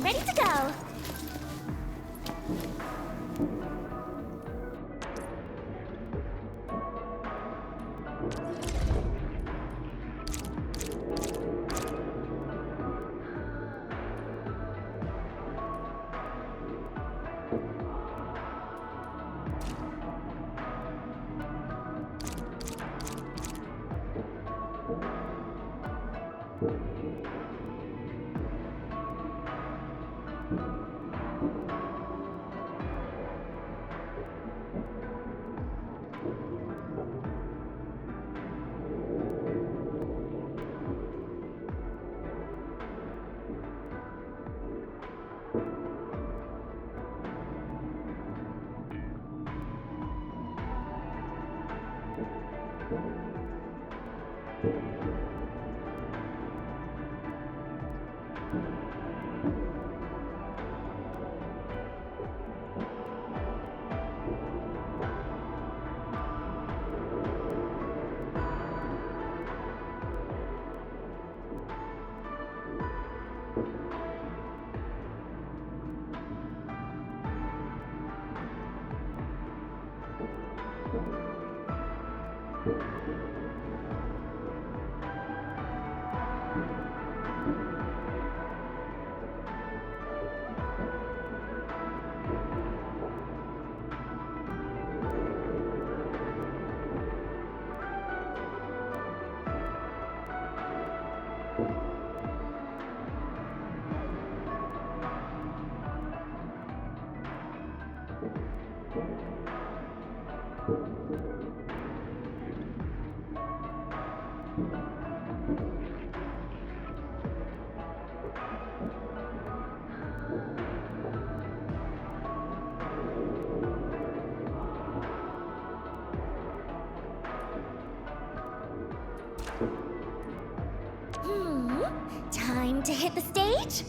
ready to go. Time to hit the stage?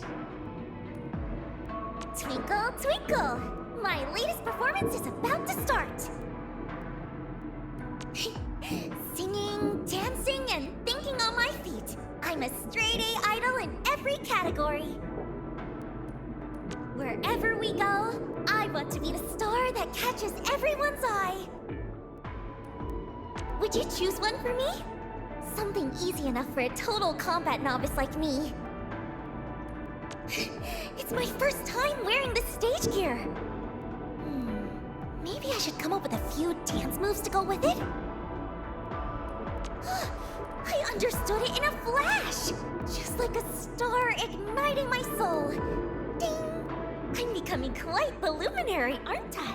Twinkle, twinkle! My latest performance is about to start! Singing, dancing, and thinking on my feet. I'm a straight-A idol in every category. Wherever we go, I want to be the star that catches everyone's eye. Would you choose one for me? Something easy enough for a total combat novice like me. It's my first time wearing this stage gear. Maybe I should come up with a few dance moves to go with it? I understood it in a flash! Just like a star igniting my soul. Ding! I'm becoming quite the luminary, aren't I?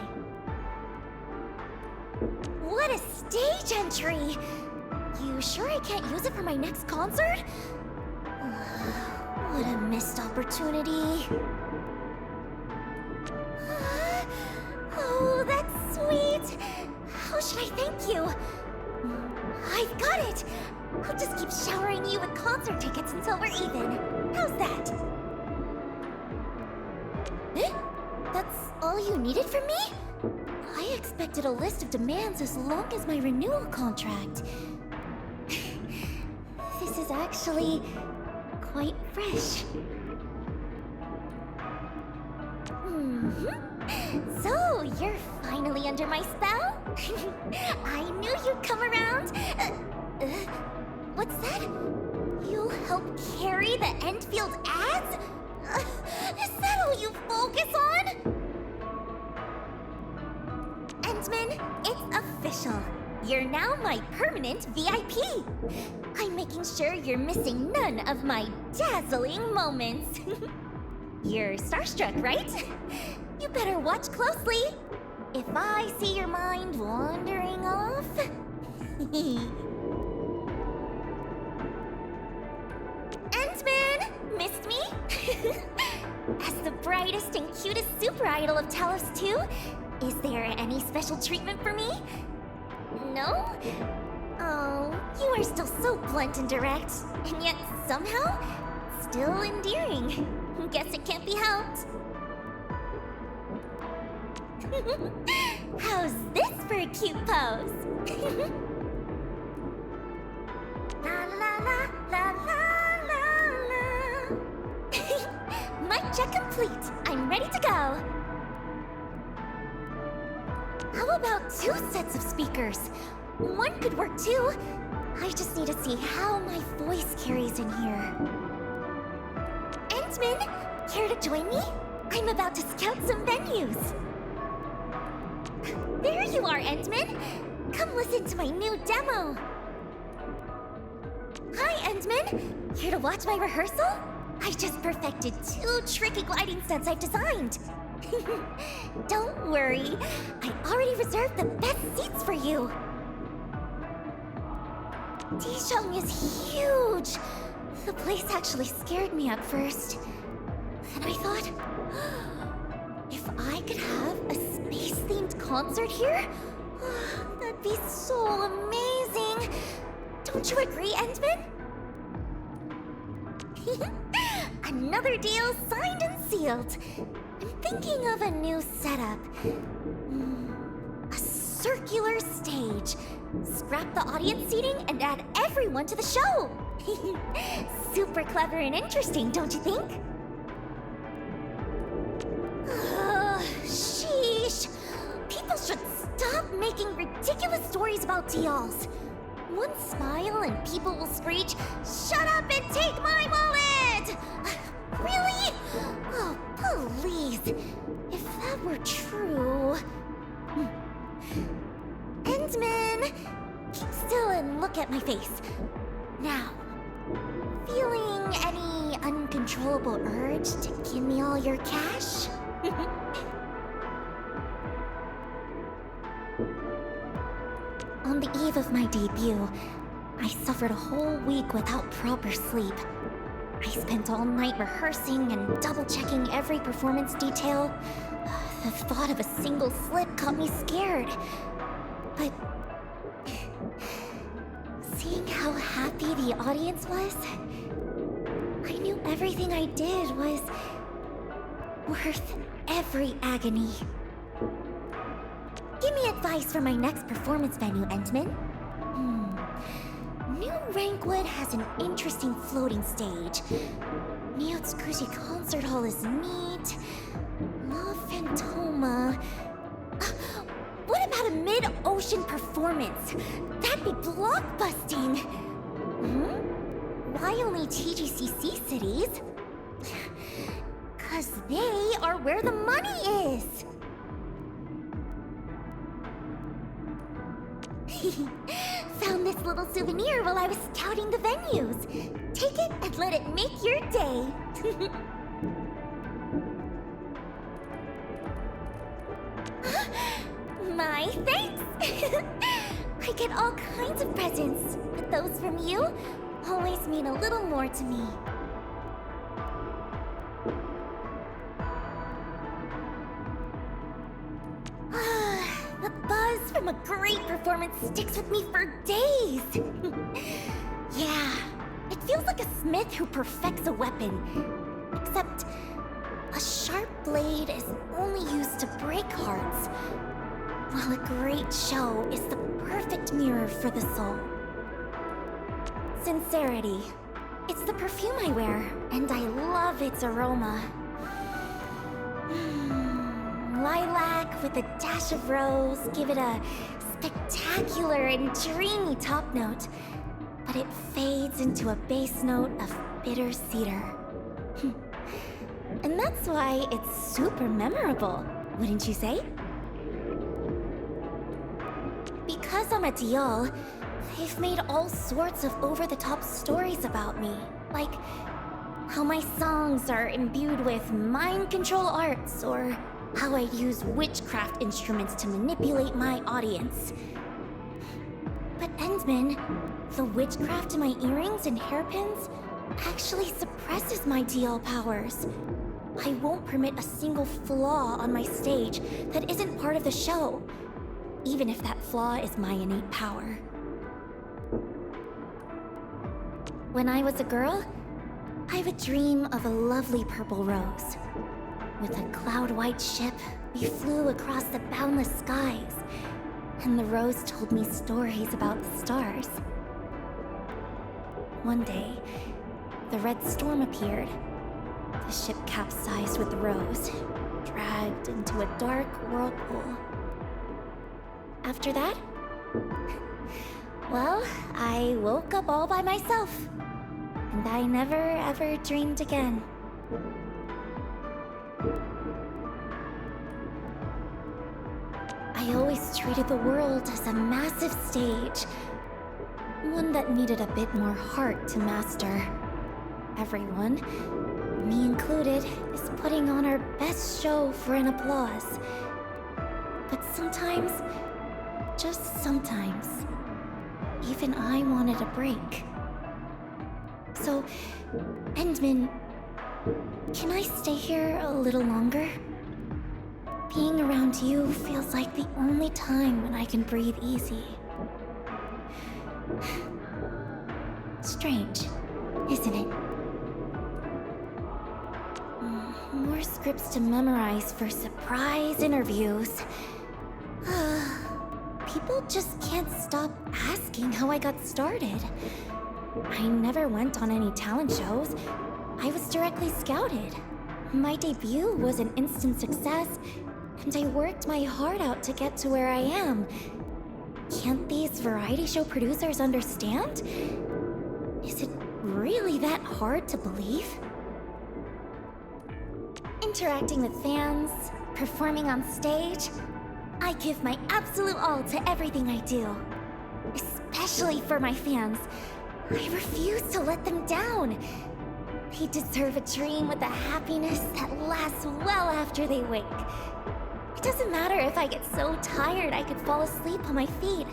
What a stage entry! You sure I can't use it for my next concert? What a missed opportunity. Oh, that's sweet! How should I thank you? I've got it! I'll just keep showering you with concert tickets until we're even. How's that? Eh? That's all you needed from me? I expected a list of demands as long as my renewal contract. This is actually quite fresh. So, you're finally under my spell? I knew you'd come around. What's that? You'll help carry the Endfield ads? Is that all you focus on? Endman, it's official. You're now my permanent VIP. I'm making sure you're missing none of my dazzling moments. You're starstruck, right? You better watch closely. If I see your mind wandering off... Endman! Missed me? As the brightest and cutest super idol of Talos 2, is there any special treatment for me? No? Oh, you are still so blunt and direct, and yet somehow still endearing. Guess it can't be helped. How's this for a cute pose? La la la la la la la. Mic check complete. I'm ready to go. How about 2 sets of speakers? One could work too. I just need to see how my voice carries in here. Endman, care to join me? I'm about to scout some venues. There you are, Endman. Come listen to my new demo. Hi, Endman. Here to watch my rehearsal? I just perfected 2 tricky gliding stunts I've designed. Don't worry, I already reserved the best seats for you. Dijon is huge. The place actually scared me at first. Then I thought, if I could have a space-themed concert here, that'd be so amazing. Don't you agree, Endman? Another deal signed and sealed. I'm thinking of a new setup. A circular stage. Scrap the audience seating and add everyone to the show. Super clever and interesting, don't you think? Sheesh. People should stop making ridiculous stories about Dials. One smile and people will screech, "Shut up and take my wallet!" Really? Oh, please. If that were true... Endman, keep still and look at my face. Now, feeling any uncontrollable urge to give me all your cash? On the eve of my debut, I suffered a whole week without proper sleep. I spent all night rehearsing and double-checking every performance detail. The thought of a single slip got me scared. But seeing how happy the audience was, I knew everything I did was worth every agony. Give me advice for my next performance venue, Endman. New Rankwood has an interesting floating stage. Neotsukushi Concert Hall is neat. La Fantoma... What about a mid-ocean performance? That'd be blockbusting! Why only TGCC cities? 'Cause they are where the money is! Found this little souvenir while I was scouting the venues. Take it and let it make your day. My thanks! I get all kinds of presents, but those from you always mean a little more to me. The buzz from a great performance sticks with me for days. Yeah, it feels like a smith who perfects a weapon. Except a sharp blade is only used to break hearts, while a great show is the perfect mirror for the soul. Sincerity. It's the perfume I wear, and I love its aroma. Lilac with a dash of rose give it a spectacular and dreamy top note, but it fades into a base note of bitter cedar. And that's why it's super memorable, wouldn't you say? Because I'm a Dial, they've made all sorts of over-the-top stories about me, like how my songs are imbued with mind control arts, or how I use witchcraft instruments to manipulate my audience. But Endman, the witchcraft in my earrings and hairpins actually suppresses my DL powers. I won't permit a single flaw on my stage that isn't part of the show, even if that flaw is my innate power. When I was a girl, I would dream of a lovely purple rose. With a cloud-white ship, we flew across the boundless skies, and the rose told me stories about the stars. One day, the red storm appeared, The ship capsized with Rose, dragged into a dark whirlpool. After that, well, I woke up all by myself. And I never ever dreamed again. I always treated the world as a massive stage. One that needed a bit more heart to master. Everyone, me included, is putting on our best show for an applause. But sometimes, just sometimes, even I wanted a break. So, Endman, can I stay here a little longer? Being around you feels like the only time when I can breathe easy. Strange, isn't it? More scripts to memorize for surprise interviews. People just can't stop asking how I got started. I never went on any talent shows. I was directly scouted. My debut was an instant success, and I worked my heart out to get to where I am. Can't these variety show producers understand? Is it really that hard to believe? Interacting with fans, performing on stage, I give my absolute all to everything I do. Especially for my fans. I refuse to let them down. They deserve a dream with a happiness that lasts well after they wake. It doesn't matter if I get so tired I could fall asleep on my feet.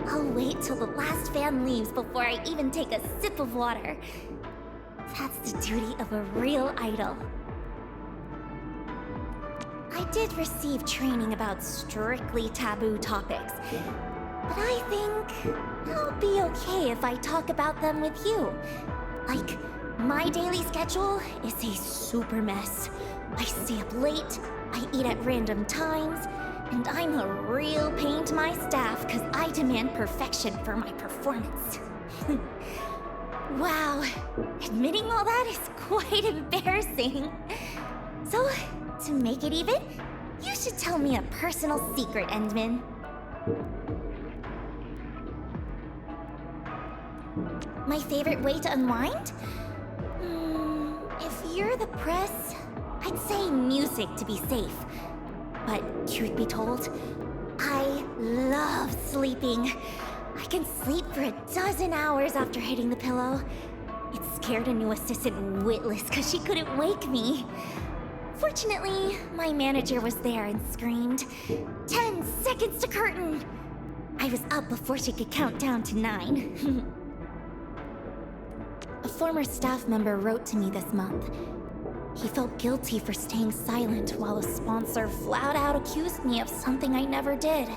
I'll wait till the last fan leaves before I even take a sip of water. That's the duty of a real idol. I did receive training about strictly taboo topics, but I think I'll be okay if I talk about them with you. Like, my daily schedule is a super mess. I stay up late, I eat at random times, and I'm a real pain to my staff because I demand perfection for my performance. Wow, admitting all that is quite embarrassing. So, to make it even, you should tell me a personal secret, Endman. My favorite way to unwind? If you're the press, I'd say music to be safe. But truth be told, I love sleeping. I can sleep for a dozen hours after hitting the pillow. It scared a new assistant witless because she couldn't wake me. Fortunately, my manager was there and screamed, 10 seconds to curtain! I was up before she could count down to 9. A former staff member wrote to me this month. He felt guilty for staying silent while a sponsor flat out accused me of something I never did.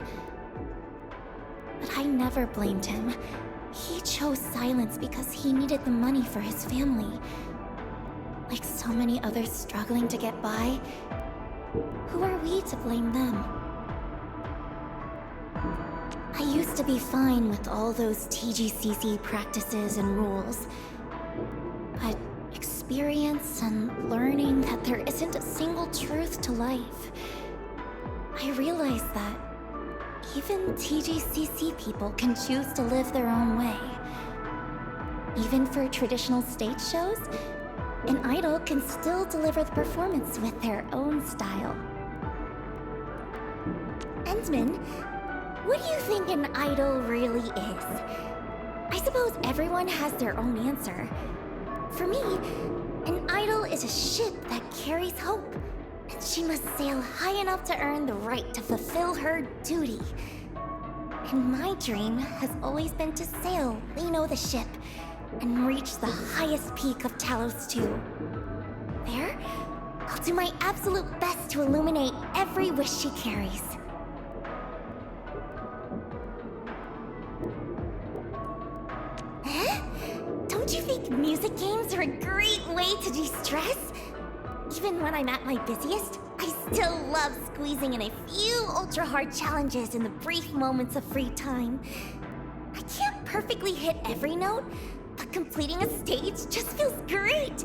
But I never blamed him. He chose silence because he needed the money for his family. Like so many others struggling to get by, who are we to blame them? I used to be fine with all those TGCC practices and rules. But experience and learning that there isn't a single truth to life, I realized that even TGCC people can choose to live their own way. Even for traditional stage shows, an idol can still deliver the performance with their own style. Endman, what do you think an idol really is? I suppose everyone has their own answer. For me, an idol is a ship that carries hope, and she must sail high enough to earn the right to fulfill her duty. And my dream has always been to sail Liino the ship and reach the highest peak of Talos 2. There, I'll do my absolute best to illuminate every wish she carries. Huh? Don't you think music games are a great way to de-stress? Even when I'm at my busiest, I still love squeezing in a few ultra-hard challenges in the brief moments of free time. I can't perfectly hit every note, but completing a stage just feels great.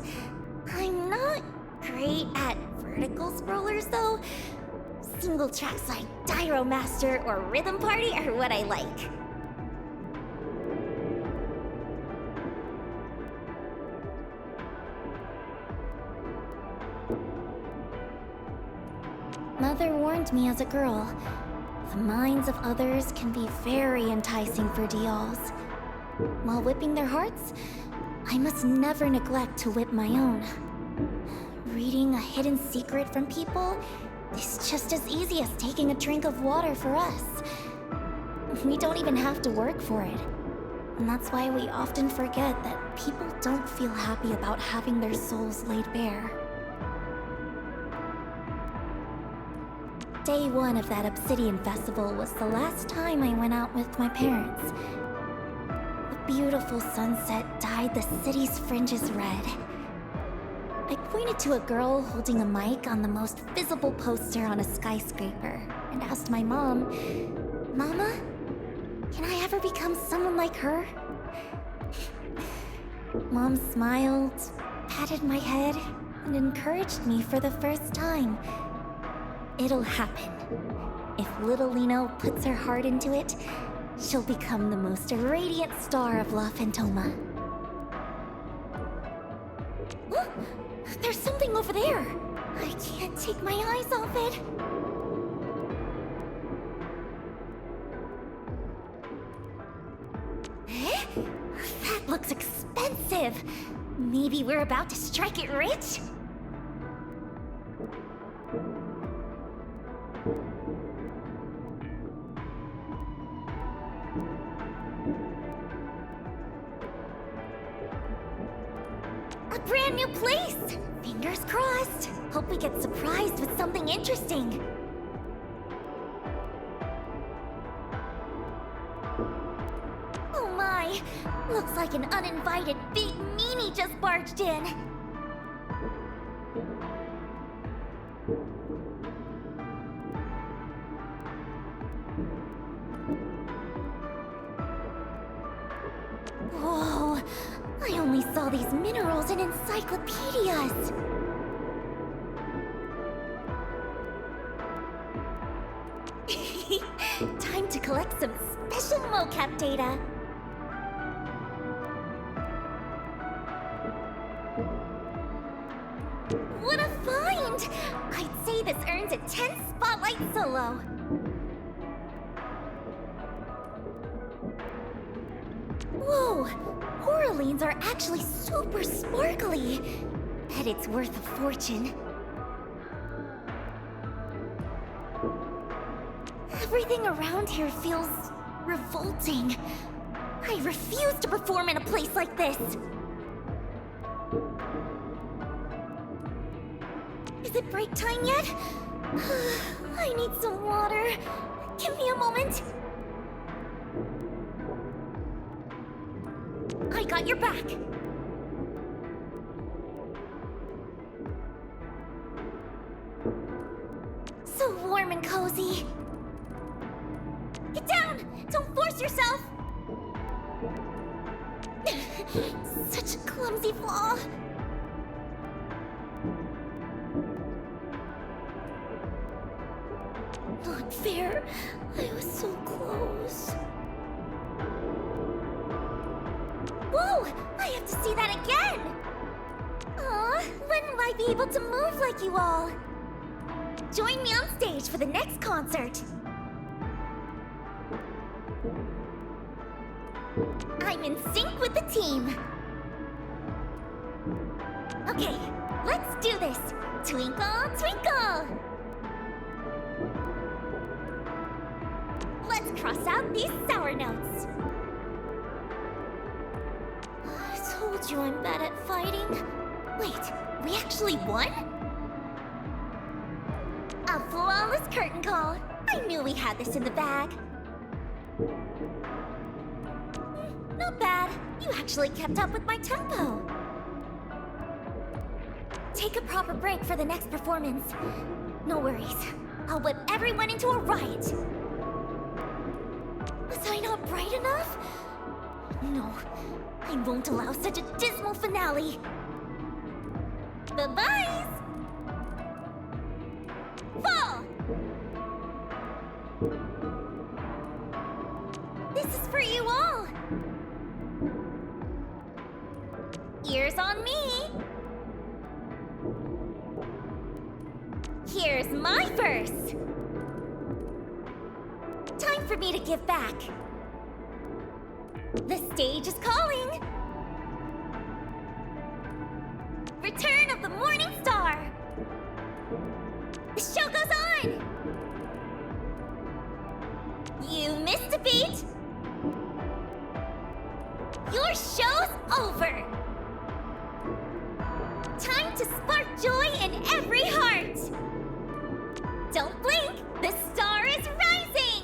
I'm I'm not great at vertical scrollers, though. Single tracks like Gyro Master or Rhythm Party are what I like. Mother warned me as a girl. The minds of others can be very enticing for Dials. While whipping their hearts, I must never neglect to whip my own. Reading a hidden secret from people is just as easy as taking a drink of water for us. We don't even have to work for it. And that's why we often forget that people don't feel happy about having their souls laid bare. Day 1 of that Obsidian Festival was the last time I went out with my parents. The beautiful sunset dyed the city's fringes red. I pointed to a girl holding a mic on the most visible poster on a skyscraper and asked my mom, "Mama, can I ever become someone like her?" Mom smiled, patted my head, and encouraged me for the first time. It'll happen. If little Liino puts her heart into it, she'll become the most radiant star of La Fantoma. Oh, there's something over there! I can't take my eyes off it. Eh? That looks expensive. Maybe we're about to strike it rich? A brand new place! Fingers crossed. Hope we get surprised with something interesting. Oh my! Looks like an uninvited big meanie just barged in. Whoa! I only saw these minerals in encyclopedias! Time to collect some special mocap data! What a find! I'd say this earns a 10 spotlight solo! Whoa! Coralines are actually super sparkly! Bet it's worth a fortune. Everything around here feels revolting. I refuse to perform in a place like this! Is it break time yet? I need some water. Give me a moment. I got your back. So warm and cozy. Get down! Don't force yourself! Such a clumsy flaw. Not fair. I was so close. Whoa! I have to see that again! Aw, when will I be able to move like you all? Join me on stage for the next concert. I'm in sync with the team. Okay, let's do this. Twinkle, twinkle! Let's cross out these sour notes. I told you I'm bad at fighting. Wait, we actually won? A flawless curtain call. I knew we had this in the bag. Not bad. You actually kept up with my tempo. Take a proper break for the next performance. No worries. I'll whip everyone into a riot. Was I not bright enough? No, I won't allow such a dismal finale. Bye-byes! Fall! This is for you all! Ears on me! Here's my verse! Time for me to give back. The stage is calling! Return of the Morning Star! The show goes on! You missed a beat! Your show's over! Time to spark joy in every heart! Don't blink! The star is rising!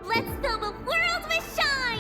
Let's fill the world with shine!